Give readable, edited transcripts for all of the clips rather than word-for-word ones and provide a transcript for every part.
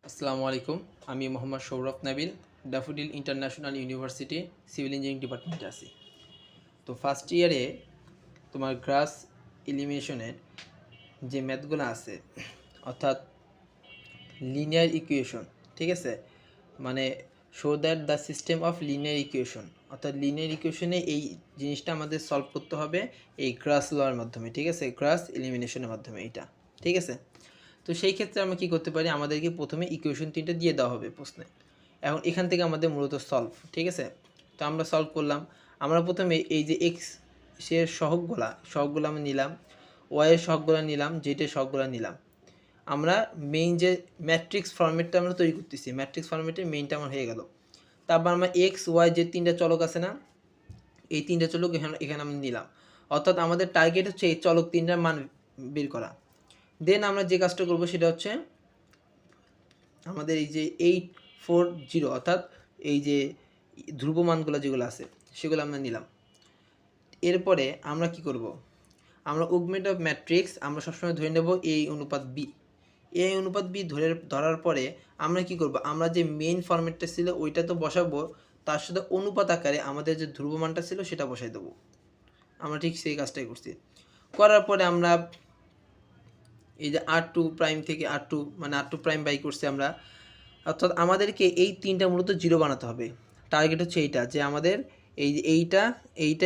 আসসালামু আলাইকুম। আমি Mohammad Sourav Nabil, daffodil international university civil engineering ডিপার্টমেন্টে আছি। তো ফার্স্ট ইয়ারে তোমার গ্রাস এলিমিনেশনের যে ম্যাথগুলো আছে, অর্থাৎ লিনিয়ার ইকুয়েশন, ঠিক আছে, মানে show that the system of linear equation, অর্থাৎ লিনিয়ার ইকুয়েশনে এই জিনিসটা আমাদের সলভ করতে হবে এই গ্রাস লওয়ার মাধ্যমে, ঠিক আছে, গ্রাস এলিমিনেশনের মাধ্যমে এইটা, ঠিক আছে। তো সেই ক্ষেত্রে আমরা কী করতে পারি, আমাদেরকে প্রথমে ইকুয়েশন 3টা দিয়ে দেওয়া হবে প্রশ্নে। এখন এখান থেকে আমাদের মূলত সলভ, ঠিক আছে। তো আমরা সলভ করলাম। আমরা প্রথমে এই যে এক্স এর সহগগুলো আমরা নিলাম, ওয়াইয়ের সহগগুলো নিলাম, জেডের সহগগুলো নিলাম। আমরা মেইন যে ম্যাট্রিক্স ফর্মেটটা আমরা তৈরি করতেছি, ম্যাট্রিক্স ফর্মেটের মেইনটা আমার হয়ে গেল। তারপর আমরা এক্স ওয়াই যে 3টা চলক আছে না, এই 3টা চলক এখানে আমরা নিলাম। অর্থাৎ আমাদের টার্গেট হচ্ছে এই চলক 3টার মান বের করা। দেন আমরা যে কাজটা করব সেটা হচ্ছে আমাদের এই যে 840, অর্থাৎ এই যে ধ্রুবমানগুলো যেগুলো আছে সেগুলো আমরা নিলাম। এরপরে আমরা কি করব, আমরা অগমেন্ট অফ ম্যাট্রিক্স আমরা সবসময় ধরে নেব এ অনুপাত বি। এ অনুপাত বি ধরার পরে আমরা কি করব, আমরা যে মেইন ফরম্যাটটা ছিল ওইটা তো বসাবো, তার সাথে অনুপাত আকারে আমাদের যে ধ্রুবমানটা ছিল সেটা বসাই দেবো। আমরা ঠিক সেই কাজটাই করছি। করার পরে আমরা এই যে R2 প্রাইম থেকে R2 মানে R2 প্রাইম বাই করছি আমরা, অর্থাৎ আমাদেরকে এই 3টা মূলত জিরো বানাতে হবে। টার্গেট হচ্ছে এইটা, যে আমাদের এই যে এইটা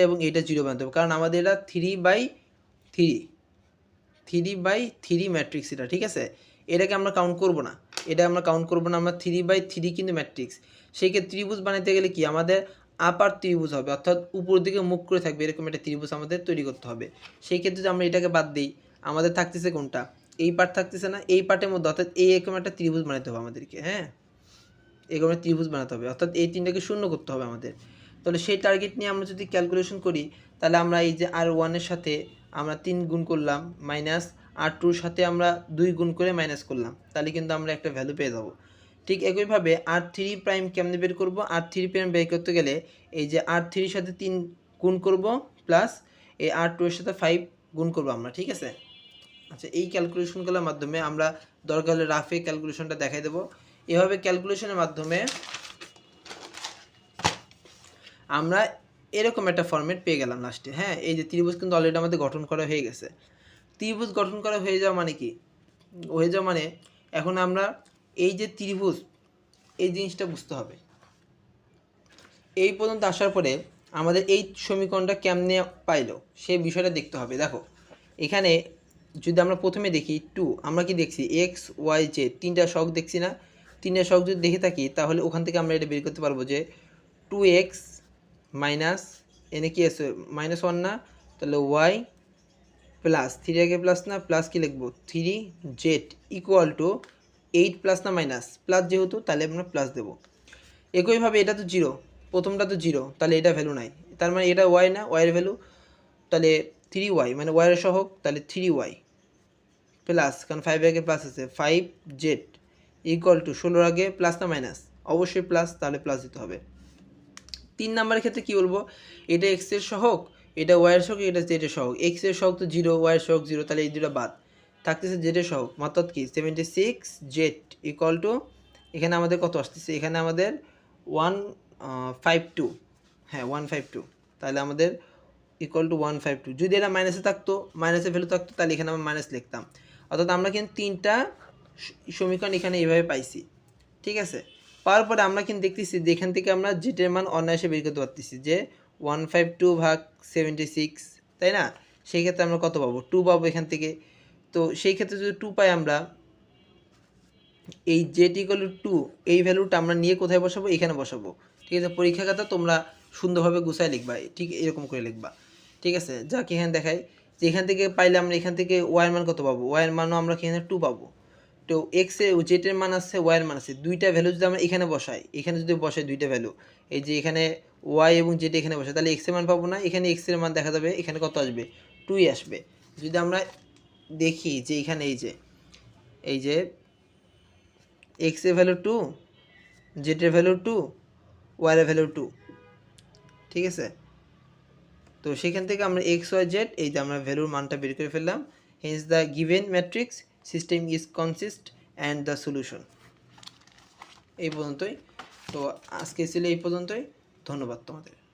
এবং এইটা জিরো বানাতে হবে, কারণ আমাদের এটা 3/3 ম্যাট্রিক্স এটা, ঠিক আছে। এটাকে আমরা কাউন্ট করব না, আমরা 3/3 কিন্তু ম্যাট্রিক্স। সেই ক্ষেত্রে ত্রিভুজ বানাতে গেলে কি আমাদের আপার ত্রিভুজ হবে, অর্থাৎ উপর দিকে মুখ করে থাকবে এরকম একটা ত্রিভুজ আমাদের তৈরি করতে হবে। সেই ক্ষেত্রে যদি আমরা এটাকে বাদ দিই, আমাদের থাকতেছে কোনটা, এই পার্ট থাকতেছে না, এই পার্টের মধ্যে, অর্থাৎ এরকম একটা ত্রিভুজ বানাতে হবে আমাদেরকে, হ্যাঁ, এরকম একটা ত্রিভুজ বানাতে হবে, অর্থাৎ এই 3টাকে শূন্য করতে হবে আমাদের। তাহলে সেই টার্গেট নিয়ে আমরা যদি ক্যালকুলেশন করি, তাহলে আমরা এই যে R1-এর সাথে আমরা 3 গুণ করলাম, মাইনাস R2-র সাথে আমরা 2 গুণ করে মাইনাস করলাম, তাহলে কিন্তু আমরা একটা ভ্যালু পেয়ে যাবো। ঠিক একইভাবে R3 প্রাইম কেমনে বের করব, R3 প্রাইম বের করতে গেলে এই যে R3-র সাথে 3 গুণ করব, প্লাস এই R2-এর সাথে 5 গুণ করব আমরা, ঠিক আছে। আচ্ছা, এই ক্যালকুলেশনগুলোর মাধ্যমে আমরা দরকার হলে রাফে ক্যালকুলেশনটা দেখাই দেবো। এভাবে ক্যালকুলেশনের মাধ্যমে আমরা এরকম একটা ফরম্যাট পেয়ে গেলাম লাস্টে, হ্যাঁ। এই যে ত্রিভুজ কিন্তু অলরেডি আমাদের গঠন করা হয়ে গেছে। ত্রিভুজ গঠন করা হয়ে যাওয়া মানে কি, হয়ে যাওয়া মানে এখন আমরা এই যে ত্রিভুজ, এই জিনিসটা বুঝতে হবে। এই পর্যন্ত আসার পরে আমাদের এই সমীকরণটা কেমনে পাইলো সেই বিষয়টা দেখতে হবে। দেখো এখানে যদি আমরা প্রথমে দেখি 2, আমরা কি দেখছি এক্স ওয়াই জেড 3টা সহগ দেখছি না। 3টা সহগ যদি দেখে থাকি তাহলে ওখান থেকে আমরা এটা বের করতে পারবো যে 2x মাইনাস এনে কি আছে -1 না, তাহলে ওয়াই প্লাস 3 আগে প্লাস না, প্লাস কি লিখবো 3z ইকুয়াল টু 8 প্লাস না মাইনাস, প্লাস যেহেতু তাহলে আমরা প্লাস দেবো। একইভাবে এটা তো জিরো, প্রথমটা তো জিরো, তাহলে এটা ভ্যালু নাই, তার মানে এটা ওয়াই না, ওয়াইয়ের ভ্যালু, তাহলে 3y মানে ওয়াইয়ের সহগ, তাহলে 3y প্লাস, কারণ 5 আগে প্লাস আছে 5z ইকুয়াল টু 16 আগে প্লাস না মাইনাস, অবশ্যই প্লাস, তাহলে প্লাস দিতে হবে। 3 নাম্বারের ক্ষেত্রে কি বলবো, এটা এক্স এর সহগ, এটা ওয়াইয়ের সহগ, এটা জেড এর সহগ। এক্স এর সহগ তো 0, ওয়াইয়ের সহগ 0, তাহলে এই দুটো বাদ, থাকতেছে জেড এর সহগ, অর্থাৎ কি 76z ইকুয়াল টু, এখানে আমাদের কত আসতেছে, এখানে আমাদের 152, হ্যাঁ 152, তাহলে আমাদের ইকুয়াল টু 152। যদি এটা মাইনাসে থাকতো, মাইনাসের ভ্যালু থাকতো, তাহলে এখানে আমরা মাইনাস লিখতাম। অর্থাৎ আমরা কিন্তু 3টা সমীকরণ এখানে এইভাবে পাইছি, ঠিক আছে। পাওয়ার পরে আমরা কিন্তু দেখতেছি যে এখান থেকে আমরা জেটের মান অনায়াসে বের করতে পারতেছি, যে 152/76, তাই না। সেই ক্ষেত্রে আমরা কত পাবো, 2 পাবো এখান থেকে। তো সেই ক্ষেত্রে যদি 2 পাই, আমরা এই জেড ইকুয়াল টু 2 এই ভ্যালুটা আমরা নিয়ে কোথায় বসাবো, এখানে বসাবো, ঠিক আছে। পরীক্ষা খাতা তোমরা সুন্দরভাবে গুছায় লিখবা, ঠিক এরকম করে লিখবা, ঠিক আছে। যাকে এখানে দেখাই যে এখান থেকে পাইলে আমরা এখান থেকে ওয়াইয়ের মান কত পাবো, ওয়াইয়ের মানও আমরা এখানে 2 পাবো। তো এক্সের জেটের মান আছে, ওয়াইয়ের মান আছে, দুইটা ভ্যালু যদি আমরা এখানে বসাই, এখানে যদি বসাই দুইটা ভ্যালু, এই যে এখানে ওয়াই এবং জেড এখানে বসাই, তাহলে এক্সের মান পাবো না, এখানে এক্সের মান দেখা যাবে এখানে কত আসবে, 2ই আসবে। যদি আমরা দেখি যে এখানে এই যে এক্সের ভ্যালু 2, জেটের ভ্যালু 2, ওয়াইয়ের ভ্যালু 2, ঠিক আছে। তো সেখান থেকে আমরা এক্স ওয়াই জেড এই যে আমরা ভ্যালুর মানটা বের করে ফেললাম। Hence the given matrix system is consist and the solution. এই পর্যন্তই। তো আজকে ছিল এই পর্যন্তই। ধন্যবাদ তোমাদের।